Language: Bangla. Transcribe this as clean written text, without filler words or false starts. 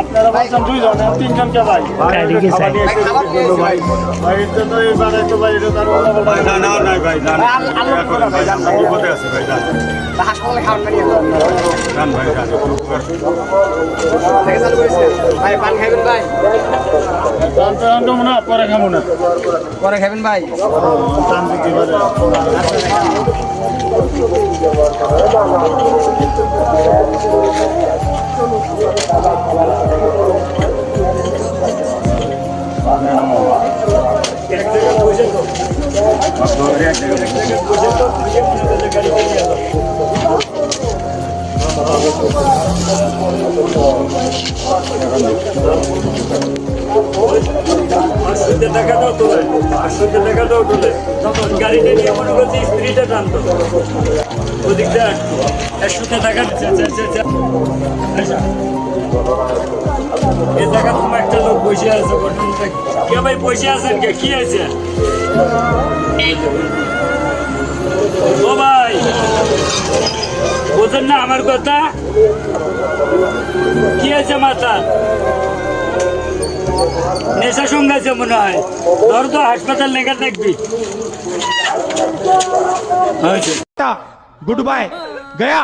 আপনারা বলছেন 2 জন 3 জন কে ভাই ঠিক আছে ভাই ভাই এটা তো এবারে তো ভাই এটা তার না না না ভাই না ভাই জান বিপদে আছে ভাই জান হাসপাতালে খাওয়ান না নিয়ে জান ভাই জান থেকে চালু করেছে ভাই পান খাবেন ভাই জান তো আনতো না পরে খামু না পরে খাবেন ভাই জান দিতে পারে টাকা দাও তোলে 500 টাকা দাও তোলে গাড়িটা নিয়ে মনে করছি স্ত্রীটা টানতো ওদিক দিয়ে 100 টাকা এ টাকা তোমার একটা লোক বসে আছে কে ভাই বসে আছেন কে কি আছে ও ভাই বোঝেন না আমার কথা কি আছে মাথা নেশা সঙ্গে আছে মনে হয় ধর তো হাসপাতাল লেখা দেখবি गुड बाय गया।